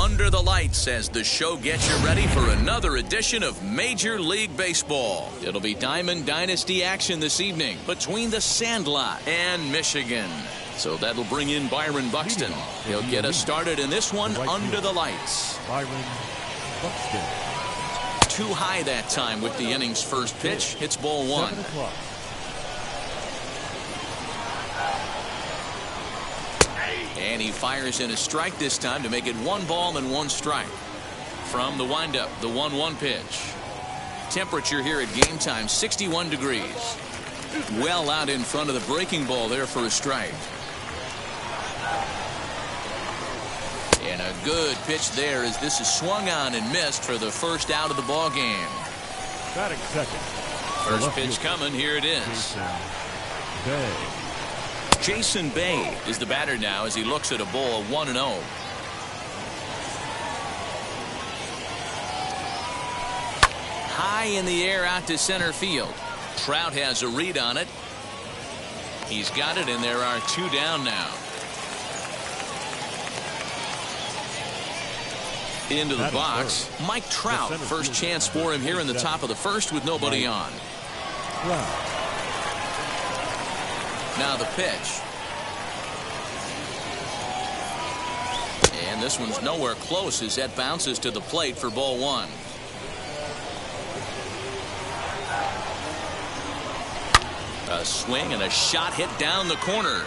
under the lights as the show gets you ready for another edition of Major League Baseball. It'll be Diamond Dynasty action this evening between the Sandlot and Michigan. So that'll bring in Byron Buxton. He'll get us started in this one under the lights. Byron Buxton. Too high that time with the inning's first pitch. It's ball one. And he fires in a strike this time to make it 1 ball and 1 strike. From the windup, the 1-1 pitch. Temperature here at game time, 61 degrees. Well out in front of the breaking ball there for a strike. And a good pitch there as this is swung on and missed for the first out of the ball game. Batting second. First pitch coming. Here it is. Jason Bay is the batter now as he looks at a ball 1-0. High in the air out to center field. Trout has a read on it. He's got it, and there are 2 down now. Into the box, Mike Trout. First chance for him here in the top of the first with nobody on. Now the pitch. And this one's nowhere close as that bounces to the plate for ball 1. A swing and a shot hit down the corner.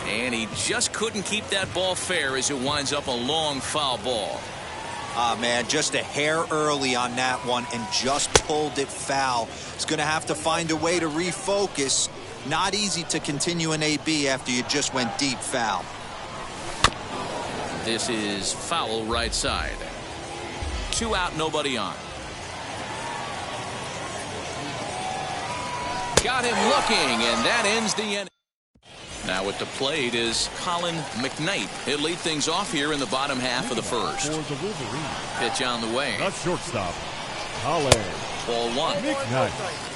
And he just couldn't keep that ball fair as it winds up a long foul ball. Ah, man, just a hair early on that one and just pulled it foul. He's going to have to find a way to refocus. Not easy to continue an AB after you just went deep foul. This is foul right side. 2 out, nobody on. Got him looking, and that ends the inning. Now at the plate is Colin McKnight. He'll lead things off here in the bottom half of the first. Pitch on the way. That's shortstop. Colin. Ball 1. McKnight.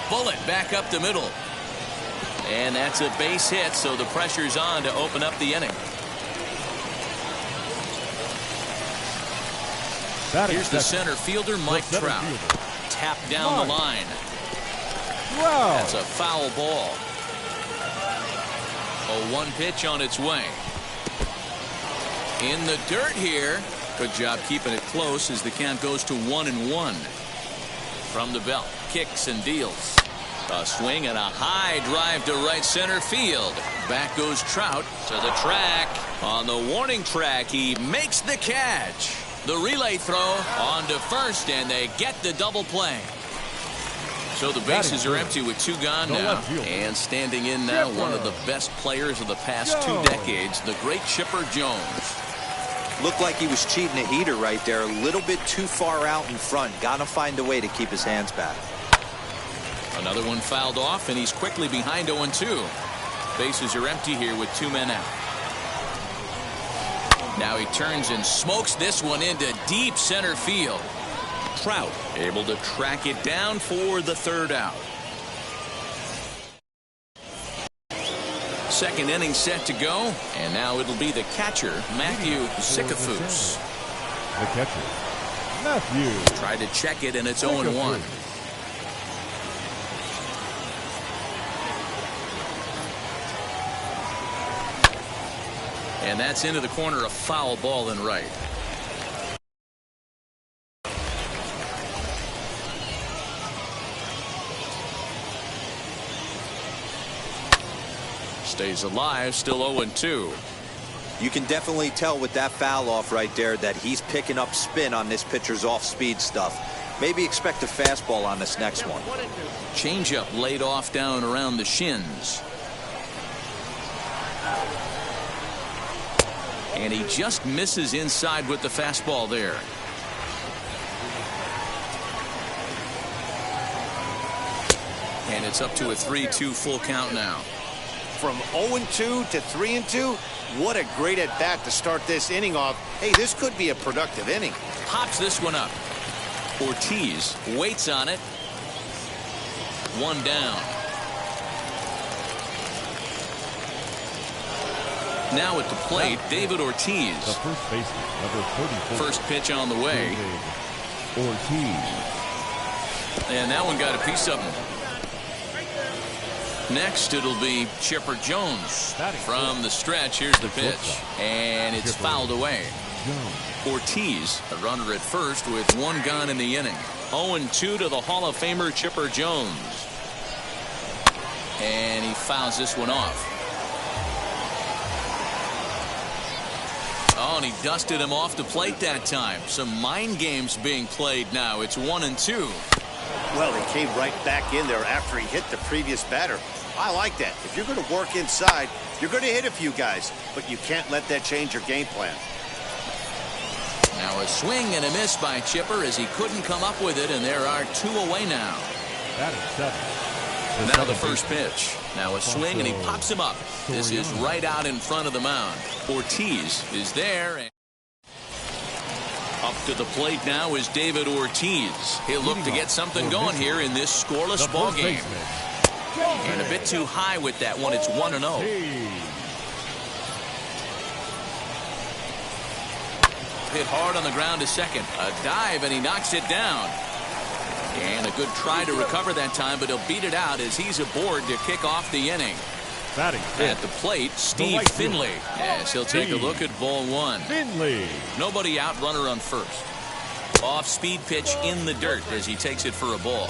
Bullet back up the middle. And that's a base hit, so the pressure's on to open up the inning. Here's the center fielder, Mike Trout. Tapped down the line. Wow. That's a foul ball. A 1 pitch on its way. In the dirt here. Good job keeping it close as the count goes to 1-1. From the belt, kicks and deals. A swing and a high drive to right center field. Back goes Trout to the track. On the warning track, he makes the catch. The relay throw on to first, and they get the double play. So the bases are empty with 2 gone now. And standing in now, one of the best players of the past 2 decades, the great Chipper Jones. Looked like he was cheating a heater right there. A little bit too far out in front. Got to find a way to keep his hands back. Another one fouled off, and he's quickly behind 0-2. Bases are empty here with 2 men out. Now he turns and smokes this one into deep center field. Trout able to track it down for the 3rd out. Second inning set to go, and now it'll be the catcher, Matthew Sikafus. The catcher, Matthew. Tried to check it, and it's 0-1. And that's into the corner, a foul ball and right. Stays alive, still 0-2. You can definitely tell with that foul off right there that he's picking up spin on this pitcher's off-speed stuff. Maybe expect a fastball on this next one. Changeup laid off down around the shins. And he just misses inside with the fastball there. And it's up to a 3-2 full count now. From 0-2 to 3-2, what a great at-bat to start this inning off. Hey, this could be a productive inning. Pops this one up. Ortiz waits on it. 1 down. Now at the plate, David The Ortiz. first baseman, number 34. First pitch on the way. David Ortiz. And that one got a piece of him. Next, it'll be Chipper Jones. From the stretch, here's the pitch. And it's fouled away. Ortiz, a runner at first with one gone in the inning. 0-2 to the Hall of Famer Chipper Jones. And he fouls this one off. Oh, and he dusted him off the plate that time. Some mind games being played now. It's 1-2. Well, he came right back in there after he hit the previous batter. I like that. If you're going to work inside, you're going to hit a few guys, but you can't let that change your game plan. Now a swing and a miss by Chipper as he couldn't come up with it, and there are 2 away now. That is 7. Now the first pitch. Now a swing and he pops him up. This is right out in front of the mound. Ortiz is there. And up to the plate now is David Ortiz. He'll look to get something going here in this scoreless ball game. And a bit too high with that one. It's 1-0. Hit hard on the ground to second. A dive and he knocks it down. And a good try to recover that time, but he'll beat it out as he's aboard to kick off the inning. At the plate, Steve Finlay, as he'll take a look at ball one. Finley. Nobody out, runner on first. Off-speed pitch in the dirt as he takes it for a ball.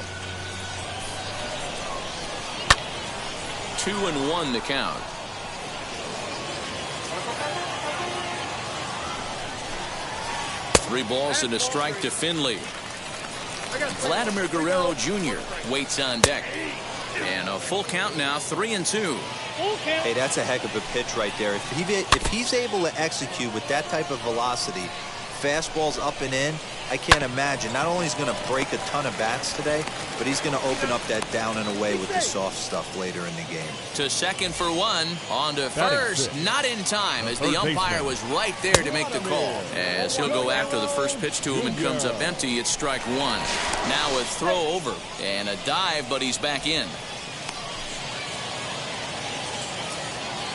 2-1 the count. Three balls and a strike to Finley. Vladimir Guerrero Jr. waits on deck. And a full count now, 3-2. Hey, that's a heck of a pitch right there. If he's able to execute with that type of velocity, fastballs up and in, I can't imagine. Not only is he going to break a ton of bats today, but he's going to open up that down and away with the soft stuff later in the game. To second for one. On to first. Not in time as the umpire was right there to make the call. As he'll go after the first pitch to him and comes up empty, it's strike one. Now a throw over and a dive, but he's back in.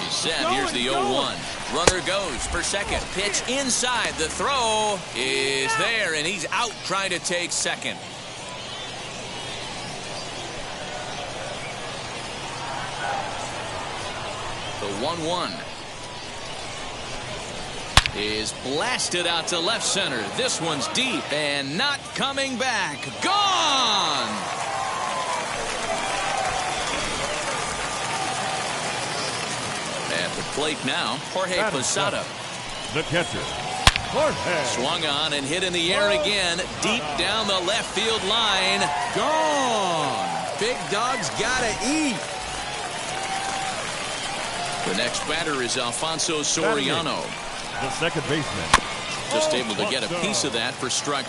He's set. Here's the 0-1. Runner goes for second. Pitch inside. The throw is there, and he's out trying to take second. The 1-1 is blasted out to left center. This one's deep and not coming back. Gone! At the plate now, Jorge Posada. The catcher, Jorge. Swung on and hit in the air again. Deep down the left field line. Gone! Big dog's gotta eat. The next batter is Alfonso Soriano. The second baseman. Just able to get a piece of that for strike.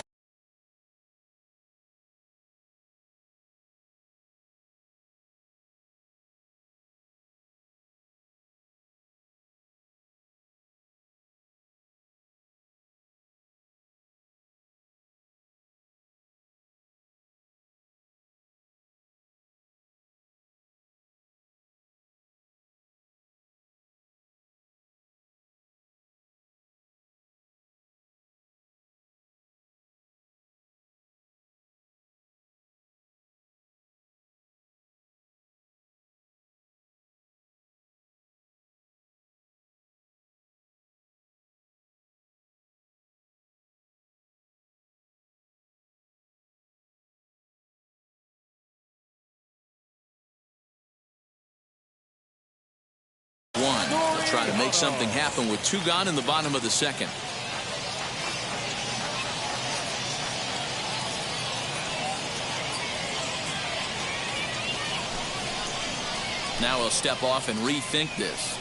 They'll try to make something happen with 2 gone in the bottom of the second. Now he'll step off and rethink this.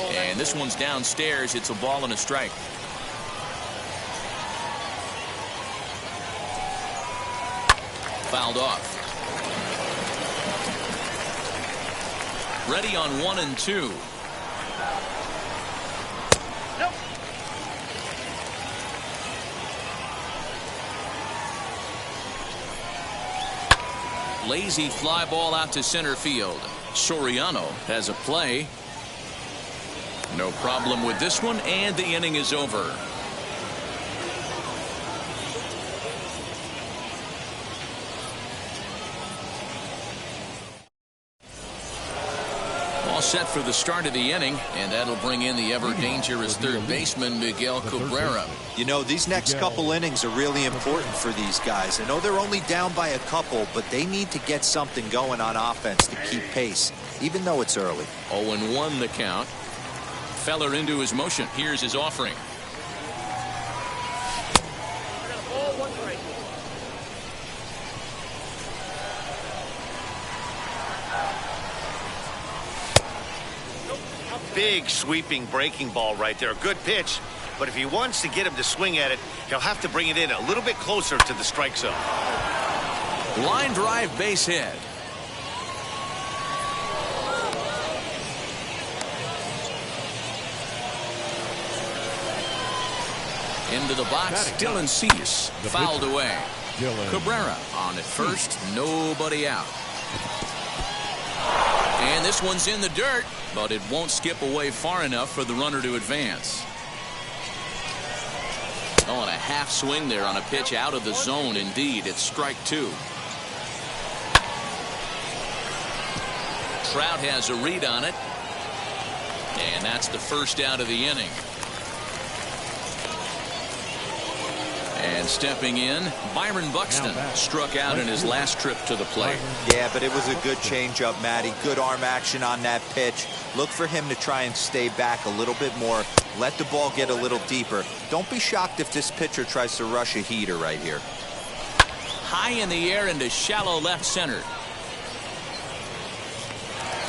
And this one's downstairs. It's a ball and a strike. Fouled off. Ready on 1 and 2. Lazy fly ball out to center field. Soriano has a play. No problem with this one, and the inning is over. All set for the start of the inning, and that'll bring in the ever-dangerous third baseman, Miguel Cabrera. You know, these next couple innings are really important for these guys. I know they're only down by a couple, but they need to get something going on offense to keep pace, even though it's early. 0-1 the count. Feller into his motion. Here's his offering. Big sweeping breaking ball right there. A good pitch, but if he wants to get him to swing at it, he'll have to bring it in a little bit closer to the strike zone. Line drive, base hit. Into the box, Dylan Cease, fouled away. Cabrera on at first, nobody out. And this one's in the dirt, but it won't skip away far enough for the runner to advance. Oh, and a half swing there on a pitch out of the zone. Indeed, it's strike two. Trout has a read on it, and that's the first out of the inning. And stepping in, Byron Buxton struck out in his last trip to the plate. Yeah, but it was a good changeup, Matty. Good arm action on that pitch. Look for him to try and stay back a little bit more. Let the ball get a little deeper. Don't be shocked if this pitcher tries to rush a heater right here. High in the air into shallow left center.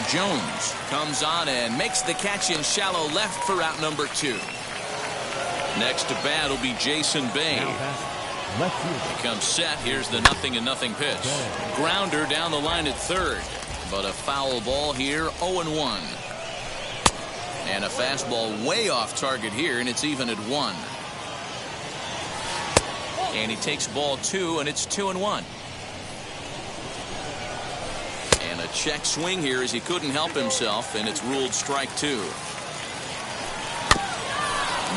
Jones comes on and makes the catch in shallow left for out number 2. Next to bat will be Jason Bay. He comes set. Here's the 0-0 pitch. Grounder down the line at third. But a foul ball here, 0-1. And a fastball way off target here, and it's even at 1. And he takes ball 2, and it's 2-1. And a check swing here as he couldn't help himself, and it's ruled strike 2.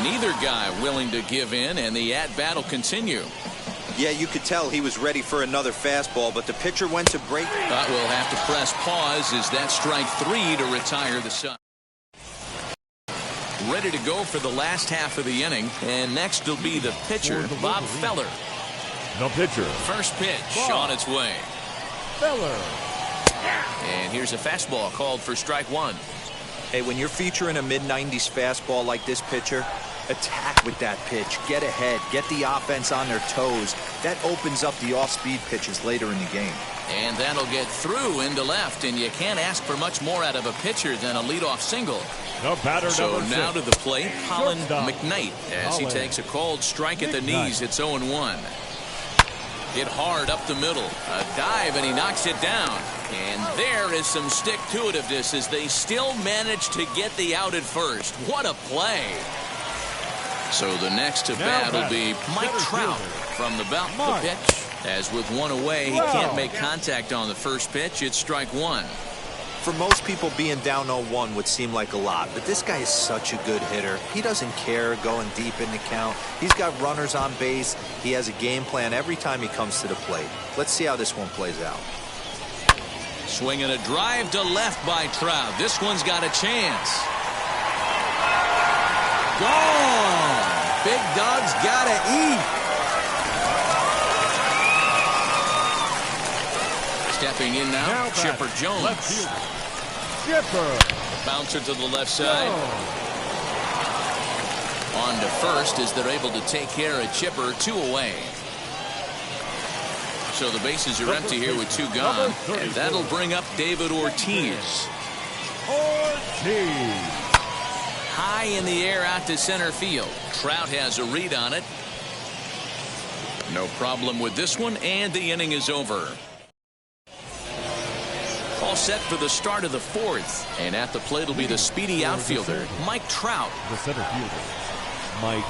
Neither guy willing to give in, and the at-bat will continue. Yeah, you could tell he was ready for another fastball, but the pitcher went to break. But we'll have to press pause as that strike 3 to retire the side. Ready to go for the last half of the inning, and next will be the pitcher, Bob Feller. The pitcher. First pitch on its way. Feller. And here's a fastball called for strike 1. Hey, when you're featuring a mid-90s fastball like this pitcher, attack with that pitch. Get ahead. Get the offense on their toes. That opens up the off-speed pitches later in the game. And that'll get through into left, and you can't ask for much more out of a pitcher than a leadoff single. The batter so number now 6. to the plate, Holland McKnight, as he takes a called strike at the knees. It's 0-1. Hit hard up the middle. A dive, and he knocks it down. And there is some stick-to-itiveness as they still manage to get the out at first. What a play. So the next to bat will be Mike Trout from the belt. The pitch. As with one away, he can't make contact on the first pitch. It's strike 1. For most people, being down 0-1 would seem like a lot, but this guy is such a good hitter. He doesn't care going deep in the count. He's got runners on base. He has a game plan every time he comes to the plate. Let's see how this one plays out. Swinging a drive to left by Trout. This one's got a chance. Gone. Big Dog's gotta eat. Stepping in now Chipper Jones. Chipper. Bouncer to the left side. On to first as they're able to take care of Chipper. 2 away. So the bases are empty here with 2 gone. And that'll bring up David Ortiz. Ortiz. High in the air out to center field. Trout has a read on it. No problem with this one, and the inning is over. All set for the start of the 4th. And at the plate will be the speedy outfielder, Mike Trout. The center fielder, Mike.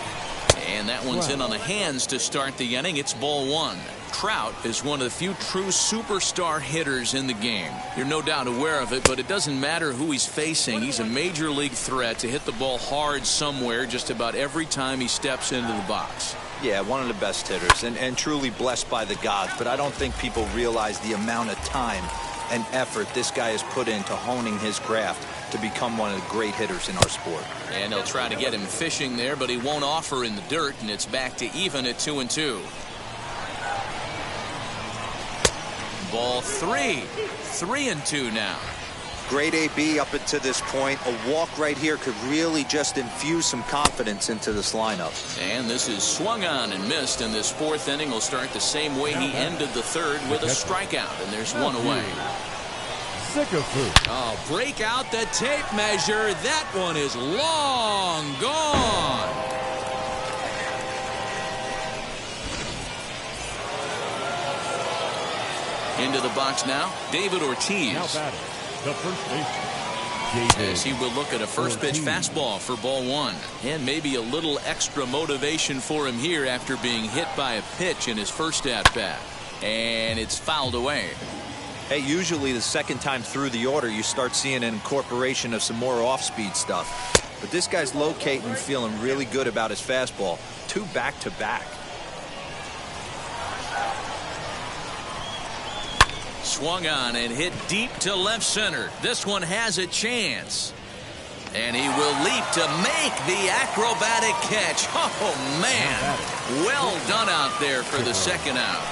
And that one's in on the hands to start the inning. It's ball 1. Trout is one of the few true superstar hitters in the game. You're no doubt aware of it, but it doesn't matter who he's facing. He's a major league threat to hit the ball hard somewhere just about every time he steps into the box. Yeah, one of the best hitters and truly blessed by the gods, but I don't think people realize the amount of time and effort this guy has put into honing his craft to become one of the great hitters in our sport. And they'll try to get him fishing there, but he won't offer in the dirt, and it's back to even at 2-2. Ball 3. 3-2 now. Great AB up until this point. A walk right here could really just infuse some confidence into this lineup. And this is swung on and missed, and this fourth inning will start the same way he ended the third with a strikeout, and there's one away. Oh, break out the tape measure. That one is long gone. Into the box now, David Ortiz. Now batting, the first baseman, As he will look at a first pitch fastball for ball 1. And maybe a little extra motivation for him here after being hit by a pitch in his first at-bat. And it's fouled away. Hey, usually the second time through the order, you start seeing an incorporation of some more off-speed stuff. But this guy's locating and feeling really good about his fastball. 2 back-to-back. Swung on and hit deep to left center. This one has a chance. And he will leap to make the acrobatic catch. Oh, man. Well done out there for the second out.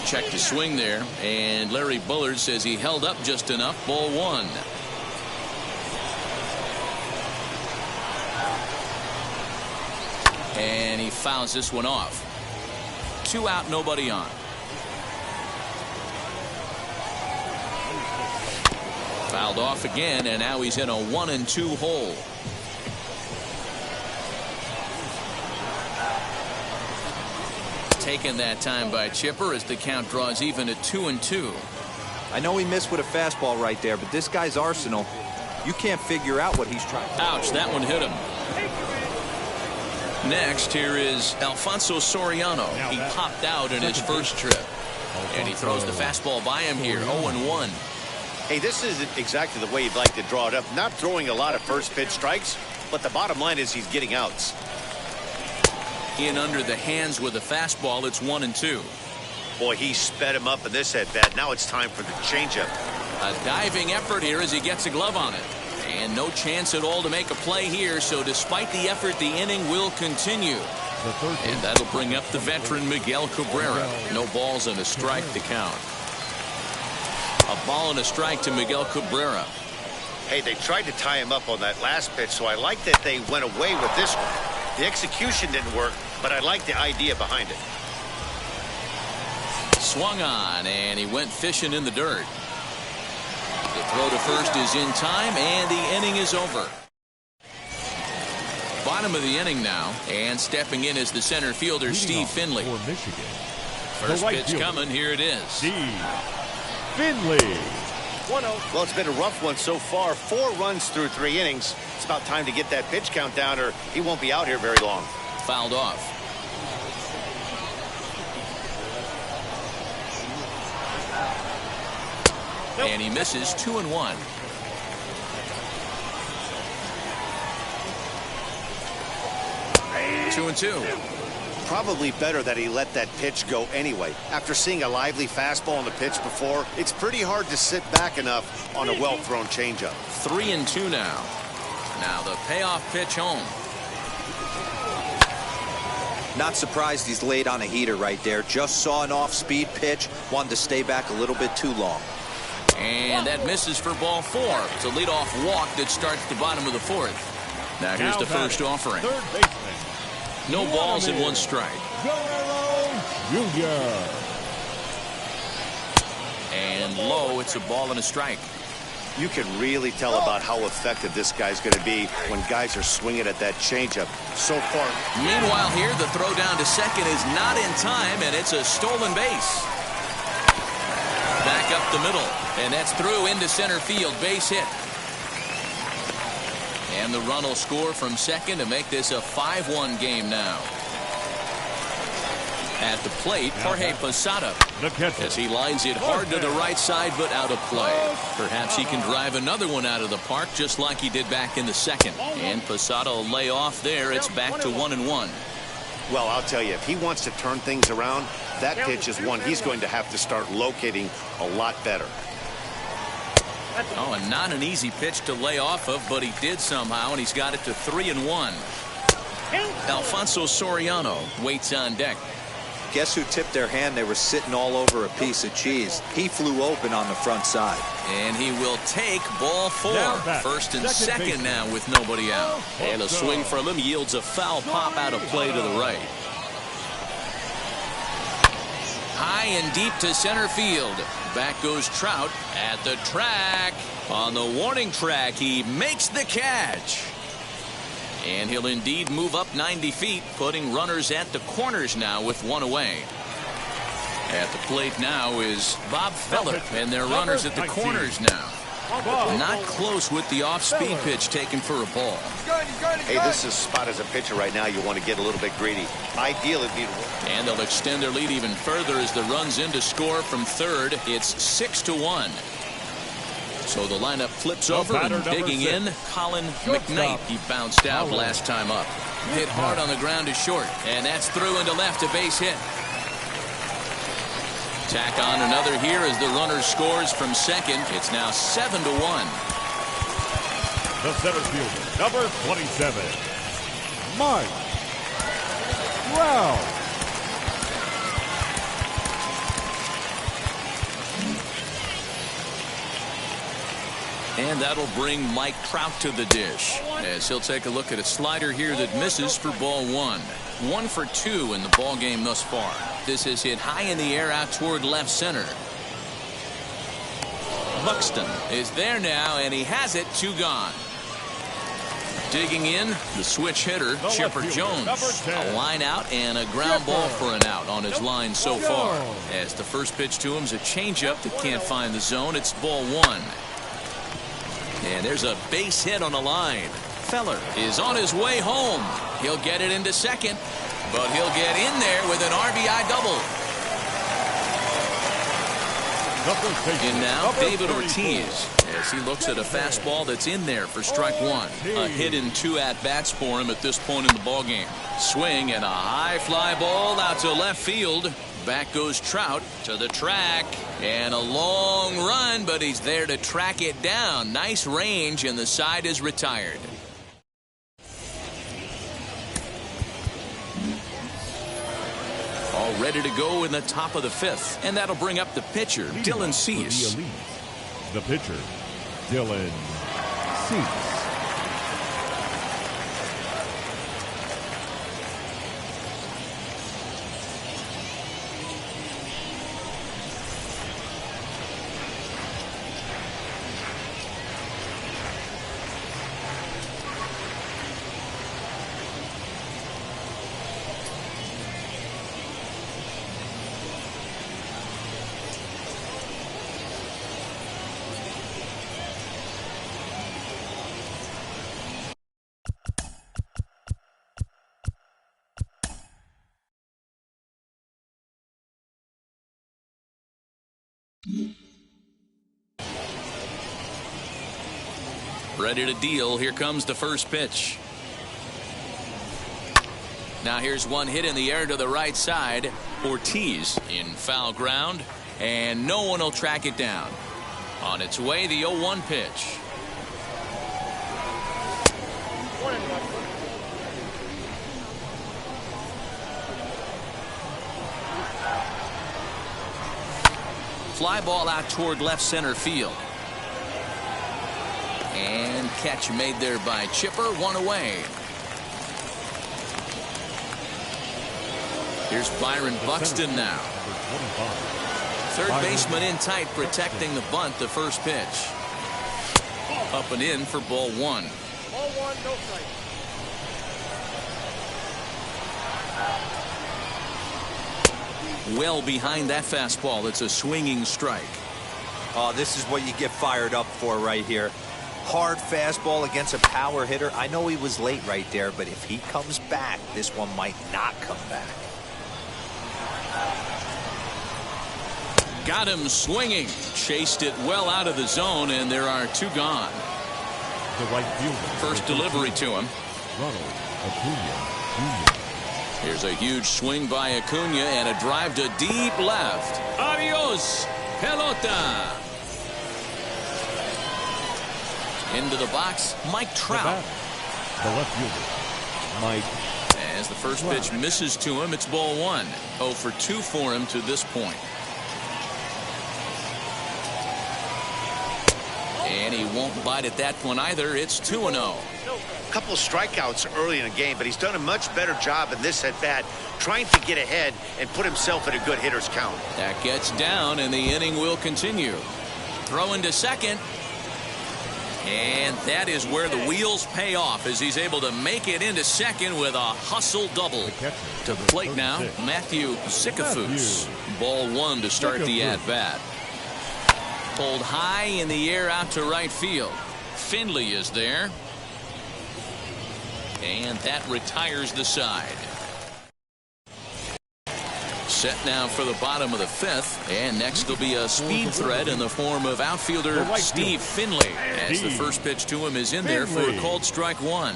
Check the swing there. And Larry Bullard says he held up just enough. Ball 1. And he fouls this one off. 2 out, nobody on. Fouled off again, and now he's in a 1-2 hole. Taken that time by Chipper as the count draws even at 2-2. I know he missed with a fastball right there, but this guy's arsenal, you can't figure out what he's trying to do. Ouch, that one hit him. Next, here is Alfonso Soriano. He popped out in his first trip. And he throws the fastball by him here, 0-1. Hey, this isn't exactly the way you'd like to draw it up. Not throwing a lot of first pitch strikes, but the bottom line is he's getting outs. In under the hands with a fastball, it's 1-2. Boy, he sped him up in this at-bat. Now it's time for the changeup. A diving effort here as he gets a glove on it. And no chance at all to make a play here, so despite the effort, the inning will continue. And that'll bring up the veteran Miguel Cabrera. No balls and a strike to count. A ball and a strike to Miguel Cabrera. Hey, they tried to tie him up on that last pitch, so I like that they went away with this one. The execution didn't work, but I like the idea behind it. Swung on, and he went fishing in the dirt. The throw to first is in time, and the inning is over. Bottom of the inning now, and stepping in is the center fielder, Steve Finlay. First pitch coming, here it is. Finley. 1-0. Well, it's been a rough one so far. 4 runs through 3 innings. It's about time to get that pitch count down, or he won't be out here very long. Fouled off. And he misses 2-1. Two and 2. Probably better that he let that pitch go anyway. After seeing a lively fastball on the pitch before, it's pretty hard to sit back enough on a well-thrown changeup. 3-2 now. Now the payoff pitch home. Not surprised he's laid on a heater right there. Just saw an off-speed pitch. Wanted to stay back a little bit too long. And that misses for ball 4. It's a leadoff walk that starts the bottom of the 4th. Now here's the first offering. Third baseman. No balls and 1 strike. Guerrero Jr. And low, it's a ball and a strike. You can really tell about how effective this guy's going to be when guys are swinging at that changeup. So far. Meanwhile here, the throw down to second is not in time, and it's a stolen base. Back up the middle, and that's through into center field. Base hit. And And the run will score from second to make this a 5-1 game now. At the plate, Jorge Posada, as he lines it hard to the right side, but out of play. Perhaps he can drive another one out of the park, just like he did back in the second. And Posada will lay off there. It's back to 1-1. Well, I'll tell you, if he wants to turn things around, that pitch is one he's going to have to start locating a lot better. Oh, and not an easy pitch to lay off of, but he did somehow, and he's got it to 3-1. Alfonso Soriano waits on deck. Guess who tipped their hand? They were sitting all over a piece of cheese. He flew open on the front side. And he will take ball 4. First and second now with nobody out. And a swing from him yields a foul pop out of play to the right. High and deep to center field. Back goes Trout at the track. On the warning track, he makes the catch. And he'll indeed move up 90 feet, putting runners at the corners now with one away. At the plate now is Bob Feller, and they're runners at the corners now. Not close with the off-speed pitch taken for a ball. Hey, this is spot as a pitcher right now. You want to get a little bit greedy. Ideally, and they'll extend their lead even further as the runs in to score from third. It's 6-1. So the lineup flips over, and digging in, Colin McKnight. He bounced out last time up. Hit hard on the ground to short, and that's through into left, a base hit. Tack on another here as the runner scores from second. It's now 7-1. The center fielder, number 27, Mike Trout. And that'll bring Mike Trout to the dish, as he'll take a look at a slider here that misses for ball 1. 1 for 2 in the ball game thus far. This is hit high in the air out toward left center. Buxton is there now, and he has it. 2 gone. Digging in, the switch hitter, Chipper Jones. A line out and a ground ball for an out on his line so far. As the first pitch to him is a changeup that can't find the zone. It's ball 1. And there's a base hit on the line. Feller is on his way home. He'll get it into second, but he'll get in there with an RBI double. And now David Ortiz, as he looks at a fastball that's in there for strike 1. A hit in 2 at-bats for him at this point in the ballgame. Swing and a high fly ball out to left field. Back goes Trout to the track, and a long run, but he's there to track it down. Nice range, and the side is retired. All ready to go in the top of the 5th, and that'll bring up the pitcher, Dylan Cease. The pitcher, Dylan Cease. Ready to deal. Here comes the first pitch. Now here's one hit in the air to the right side. Ortiz in foul ground, and no one will track it down. On its way, the 0-1 pitch. Fly ball out toward left center field. And catch made there by Chipper. 1 away. Here's Byron Buxton now. Third baseman in tight, protecting the bunt. The first pitch. Up and in for ball 1. Ball 1, no strike. Well behind that fastball. It's a swinging strike. Oh, this is what you get fired up for right here. hard fastball against a power hitter. I know he was late right there, but if he comes back, this one might not come back. Got him swinging. Chased it well out of the zone, and there are 2 gone. The right fielder. First delivery to him. Ronald Acuna Jr. Here's a huge swing by Acuna and a drive to deep left. Adios, pelota. Into the box, Mike Trout. The left fielder, Mike. As the first pitch misses to him, it's ball 1. 0 for 2 for him to this point. And he won't bite at that one either. It's 2-0. A couple of strikeouts early in the game, but he's done a much better job in this at-bat trying to get ahead and put himself in a good hitter's count. That gets down, and the inning will continue. Throwing to second. And that is where the wheels pay off as he's able to make it into second with a hustle double. To the plate now, Matthew Sikafus. Ball 1 to start the at-bat. Pulled high in the air out to right field. Finley is there. And that retires the side. Set now for the bottom of the 5th. And next will be a speed threat in the form of outfielder Steve Finlay. As the first pitch to him is in there for a called strike 1.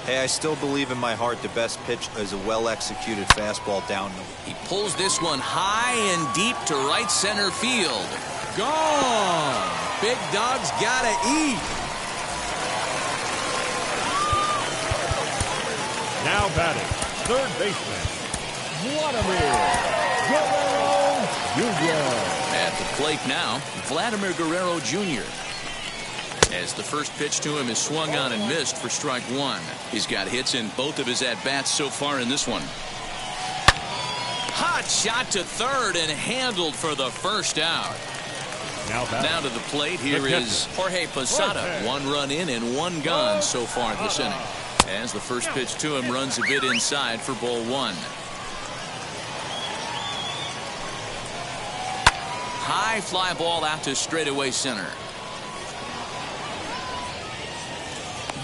Hey, I still believe in my heart the best pitch is a well-executed fastball down. He pulls this one high and deep to right center field. Gone. Big Dog's gotta eat. Now batting, third baseman, Vladimir Guerrero Jr. At the plate now, Vladimir Guerrero Jr. As the first pitch to him is swung on and missed for strike 1. He's got hits in both of his at-bats so far in this one. Hot shot to third and handled for the first out. Now to the plate, here is Jorge Posada. 1 run in and 1 gone so far this inning. As the first pitch to him runs a bit inside for ball 1. High fly ball out to straightaway center.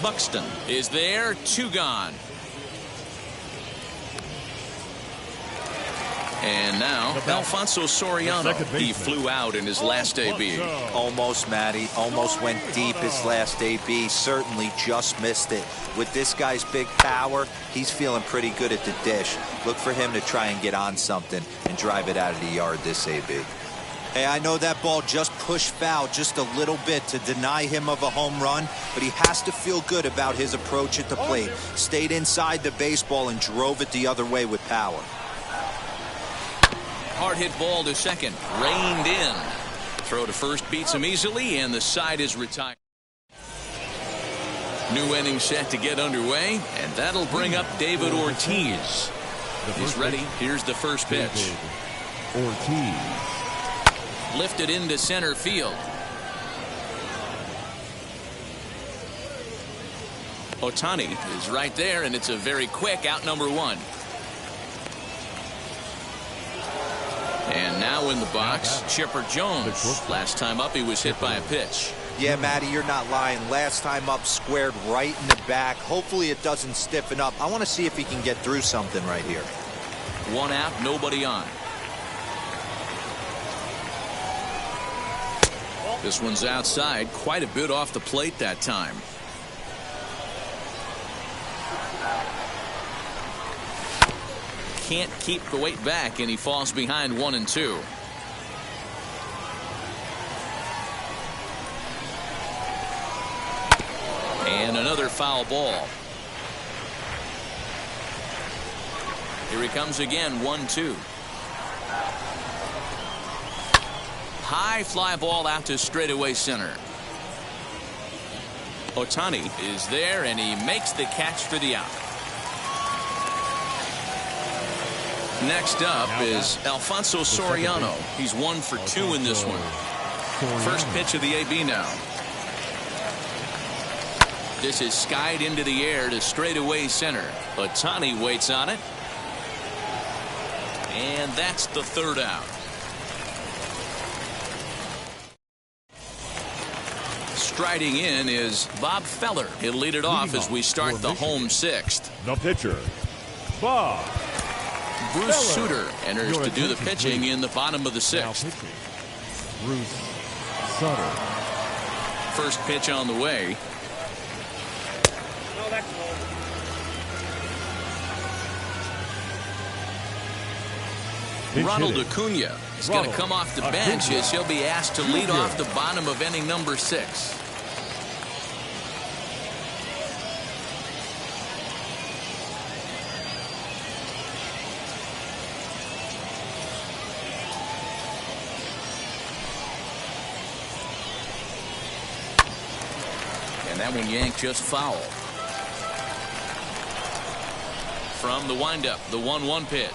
Buxton is there. 2 gone. And now Alfonso Soriano. He flew out in his last AB. Almost, Matty. Almost went deep his last AB. Certainly just missed it. With this guy's big power, he's feeling pretty good at the dish. Look for him to try and get on something and drive it out of the yard this AB. Hey, I know that ball just pushed foul just a little bit to deny him of a home run, but he has to feel good about his approach at the plate. Stayed inside the baseball and drove it the other way with power. Hard hit ball to second. Reined in. Throw to first beats him easily, and the side is retired. New inning set to get underway, and that'll bring up David Ortiz. He's ready. Here's the first pitch. Ortiz. Lifted into center field. Ohtani is right there, and it's a very quick out number 1. And now in the box, Chipper Jones. Last time up, he was hit by a pitch. Yeah, Matty, you're not lying. Last time up, squared right in the back. Hopefully it doesn't stiffen up. I want to see if he can get through something right here. 1 out, nobody on. This one's outside, quite a bit off the plate that time. Can't keep the weight back, and he falls behind 1 and 2. And another foul ball. Here he comes again, 1-2. High fly ball out to straightaway center. Ohtani is there, and he makes the catch for the out. Next up is Alfonso Soriano. He's 1 for 2 in this one. First pitch of the AB now. This is skied into the air to straightaway center. Ohtani waits on it. And that's the third out. striding in is Bob Feller. He'll lead it off as we start the home sixth. The pitcher, Bob. Bruce Sutter enters to do the pitching in the bottom of the sixth. Bruce Sutter. First pitch on the way. Ronald Acuna is going to come off the bench as he'll be asked to lead off the bottom of inning number 6. And that one yanked just foul. From the windup, the 1-1 pitch.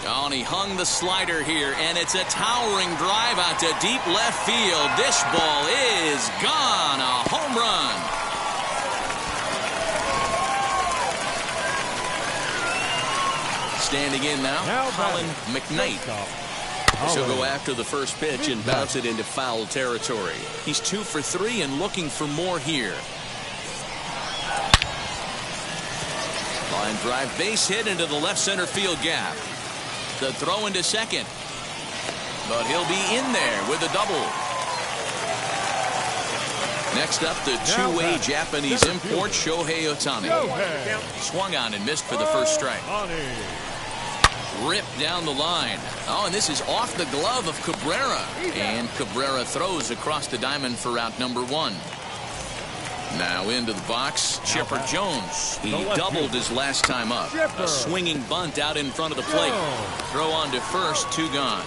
Oh, and he hung the slider here, and it's a towering drive out to deep left field. This ball is gone. A home run. Standing in now Colin McKnight. He'll go after the first pitch and bounce it into foul territory. He's 2 for 3 and looking for more here. Line drive, base hit into the left center field gap. The throw into second. But he'll be in there with a double. Next up, the two-way Japanese import, Shohei Ohtani. Swung on and missed for the first strike. Ripped down the line. Oh, and this is off the glove of Cabrera. And Cabrera throws across the diamond for out number 1. Now into the box, Chipper Jones. He doubled his last time up. A swinging bunt out in front of the plate. Throw on to first, 2 gone.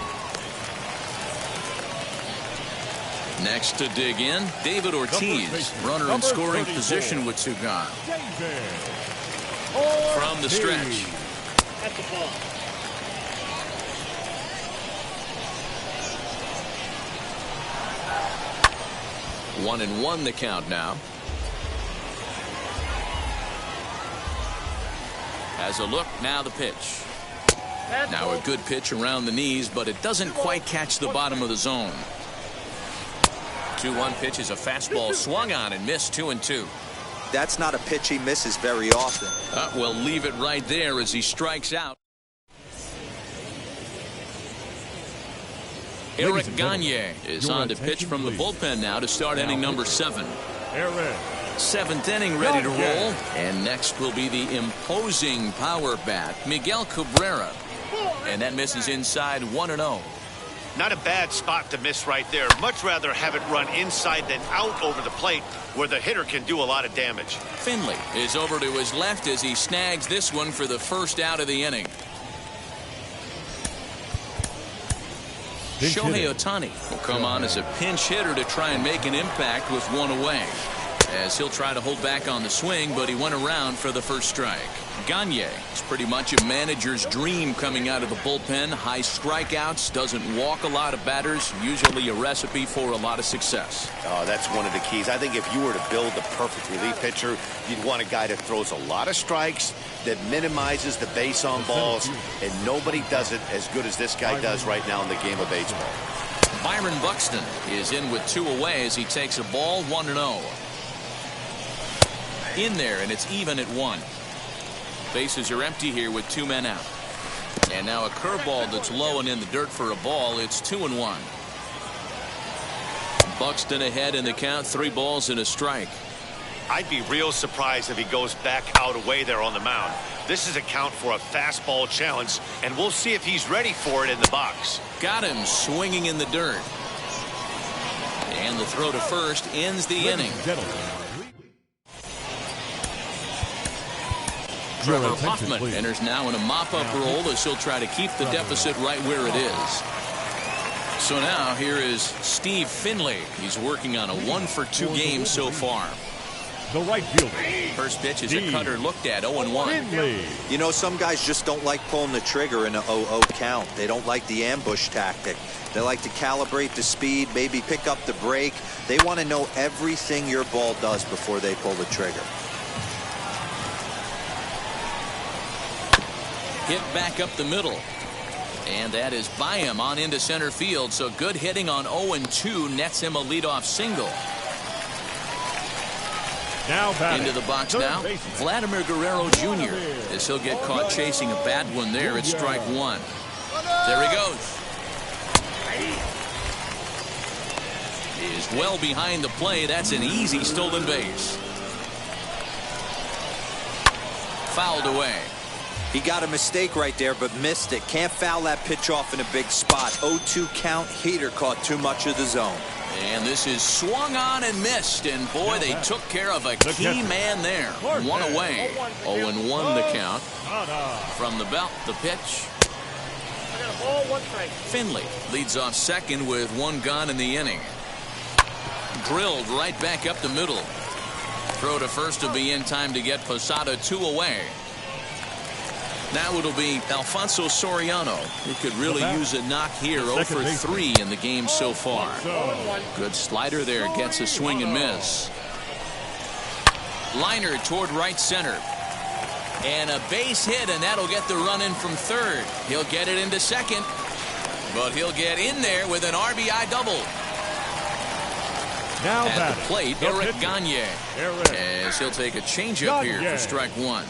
Next to dig in, David Ortiz. Runner in scoring position with 2 gone. From the stretch. At the ball. One and 1 the count now. Has a look, now the pitch. Now a good pitch around the knees, but it doesn't quite catch the bottom of the zone. 2-1 pitch is a fastball swung on and missed, 2-2. That's not a pitch he misses very often. We'll leave it right there as he strikes out. Eric Gagne is on to pitch from the bullpen now to start inning number 7. Eric. 7th inning ready to roll. And next will be the imposing power bat, Miguel Cabrera. And that misses inside, 1-0. Not a bad spot to miss right there. Much rather have it run inside than out over the plate where the hitter can do a lot of damage. Finley is over to his left as he snags this one for the first out of the inning. Shohei Ohtani will come on as a pinch hitter to try and make an impact with 1 away. As he'll try to hold back on the swing, but he went around for the first strike. Gagne is pretty much a manager's dream coming out of the bullpen. High strikeouts, doesn't walk a lot of batters, usually a recipe for a lot of success. Oh, that's one of the keys. I think if you were to build the perfect relief pitcher, you'd want a guy that throws a lot of strikes, that minimizes the base on balls, and nobody does it as good as this guy does right now in the game of baseball. Byron Buxton is in with 2 away as he takes a ball, 1-0. In there, and it's even at 1. Bases are empty here with 2 men out. And now a curveball that's low and in the dirt for a ball. It's 2-1. Buxton ahead in the count, 3 balls and a strike. I'd be real surprised if he goes back out away there on the mound. This is a count for a fastball challenge, and we'll see if he's ready for it in the box. Got him swinging in the dirt. And the throw to first ends the inning. Trevor Hoffman enters now in a mop-up role as he'll try to keep the deficit right where it is. So now here is Steve Finlay. He's working on a 1-for-2 game so far. The right fielder. First pitch is a cutter looked at, 0-1. You know, some guys just don't like pulling the trigger in a 0-0 count. They don't like the ambush tactic. They like to calibrate the speed, maybe pick up the brake. They want to know everything your ball does before they pull the trigger. Hit back up the middle. And that is by him on into center field. So good hitting on 0-2 nets him a leadoff single. Now batting. Into the box Third now, baseman. Vladimir Guerrero Jr. As he'll get caught chasing a bad one there. It's strike one. There he goes. He is well behind the play. That's an easy stolen base. Fouled away. He got a mistake right there, but missed it. Can't foul that pitch off in a big spot. 0-2 count. Heater caught too much of the zone. And this is swung on and missed. And boy, they took care of a key man there. One away. 0-1 the count. From the belt, the pitch. Finley leads off second with one gone in the inning. Drilled right back up the middle. Throw to first will be in time to get Posada 2 away. Now it'll be Alfonso Soriano, who could really use a knock here. 0 for 3 in the game so far. Good slider there, gets a swing and miss. Liner toward right center. And a base hit, and that'll get the run in from third. He'll get it into second, but he'll get in there with an RBI double. Now at the plate, Eric Gagne, as he'll take a changeup here for strike one.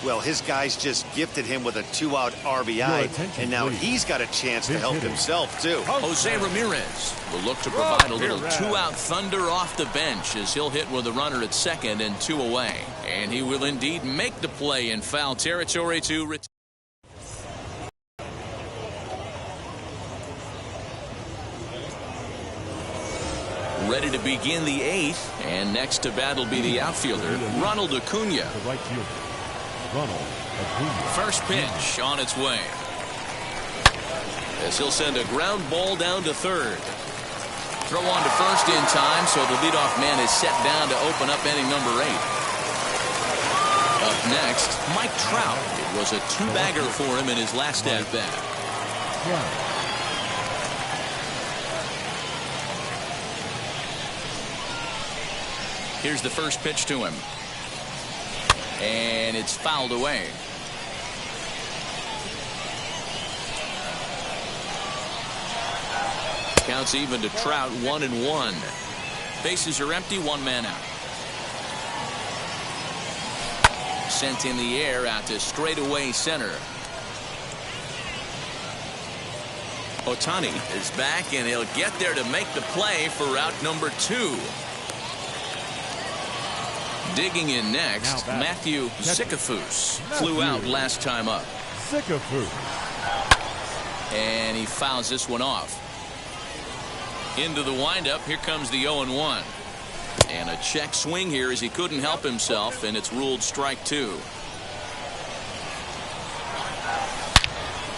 Well, his guys just gifted him with a 2-out RBI, and now he's got a chance to help himself, too. Jose Ramirez will look to provide a little 2-out thunder off the bench as he'll hit with a runner at second and 2 away. And he will indeed make the play in foul territory to retire. Ready to begin the 8th, and next to bat will be the outfielder, Ronald Acuna. First pitch on its way. As he'll send a ground ball down to third. Throw on to first in time, so the leadoff man is set down to open up inning number 8. Up next, Mike Trout. It was a 2-bagger for him in his last at-bat. Here's the first pitch to him. And it's fouled away. Counts even to Trout, 1-1. Bases are empty, 1 man out. Sent in the air out to straightaway center. Ohtani is back, and he'll get there to make the play for route number 2. Digging in next, Matthew Sikafus flew out last time up. And he fouls this one off. Into the windup, here comes the 0-1. And a check swing here as he couldn't help himself, and it's ruled strike 2.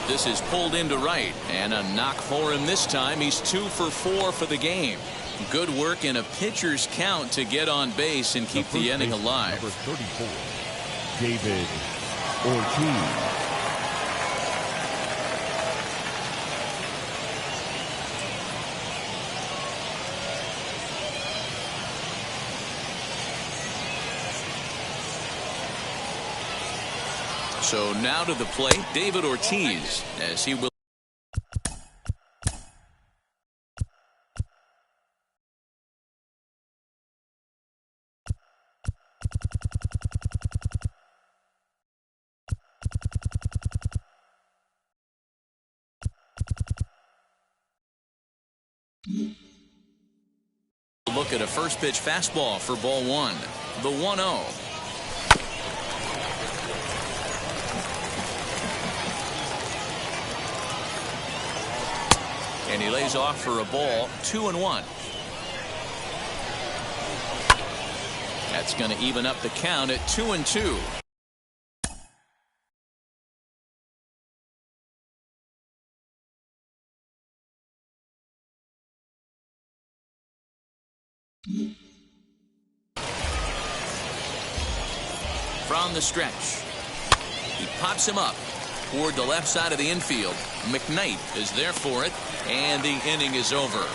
This is pulled into right, and a knock for him this time. He's 2 for 4 for the game. Good work in a pitcher's count to get on base and keep the inning alive. Number 34, David Ortiz. So now to the plate, David Ortiz, as he will. Look at a first pitch fastball for ball 1. The 1-0. And he lays off for a ball, 2-1. That's going to even up the count at 2-2. From the stretch, he pops him up toward the left side of the infield. McKnight is there for it, and the inning is over.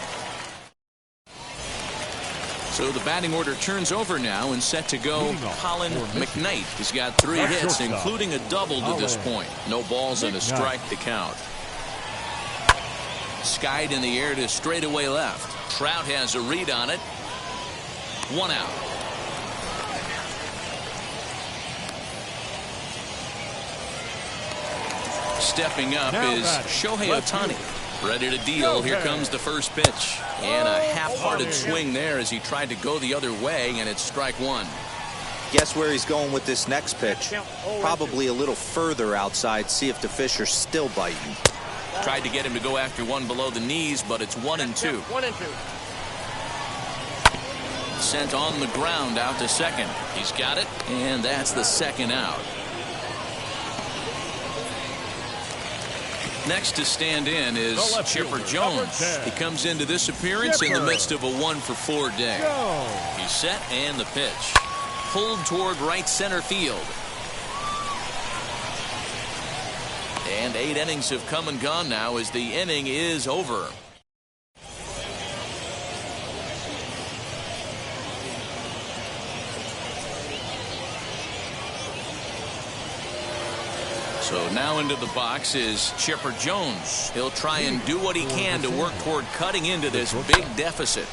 So the batting order turns over now and set to go. Colin McKnight has got 3 hits, including a double to this point. No balls and a strike to count. Skied in the air to straightaway left. Trout has a read on it. 1 out. Stepping up is Shohei Ohtani. Ready to deal. Here comes the first pitch. And a half-hearted swing there as he tried to go the other way, and it's strike one. Guess where he's going with this next pitch? Probably a little further outside. See if the fish are still biting. Tried to get him to go after one below the knees, but it's 1-2. 1-2. Sent on the ground out to second. He's got it, and that's the second out. Next to stand in is Chipper Jones. He comes into this appearance in the midst of a 1-for-4 day. He's set, and the pitch. Pulled toward right center field. And 8 innings have come and gone now as the inning is over. So now into the box is Chipper Jones. He'll try and do what he can to work toward cutting into this big deficit.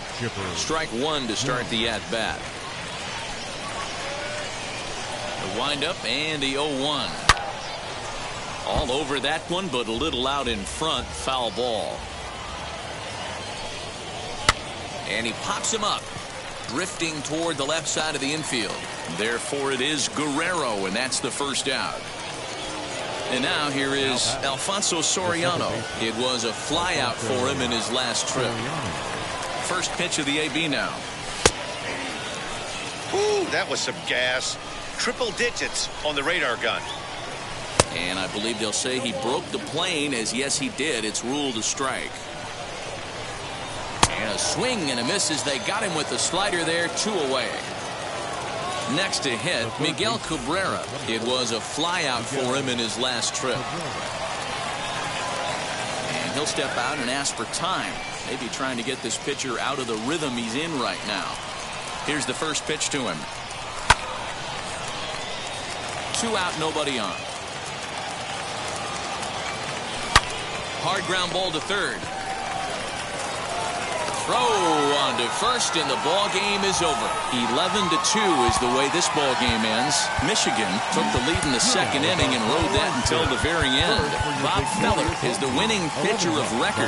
Strike one to start the at-bat. The windup and the 0-1. All over that one, but a little out in front. Foul ball. And he pops him up, drifting toward the left side of the infield. Therefore, it is Guerrero, and that's the first out. And now here is Alfonso Soriano. It was a fly out for him in his last trip. First pitch of the AB now. Ooh, that was some gas. Triple digits on the radar gun. And I believe they'll say he broke the plane, as yes he did. It's ruled a strike. And a swing and a miss as they got him with the slider there. 2 away. Next to hit, Miguel Cabrera. It was a fly out for him in his last trip. And he'll step out and ask for time. Maybe trying to get this pitcher out of the rhythm he's in right now. Here's the first pitch to him. 2 out, nobody on. Hard ground ball to third. Throw on to first, and the ball game is over. 11-2 is the way this ball game ends. Michigan took the lead in the second inning and rode that until the very end. Bob Feller is the winning pitcher of record.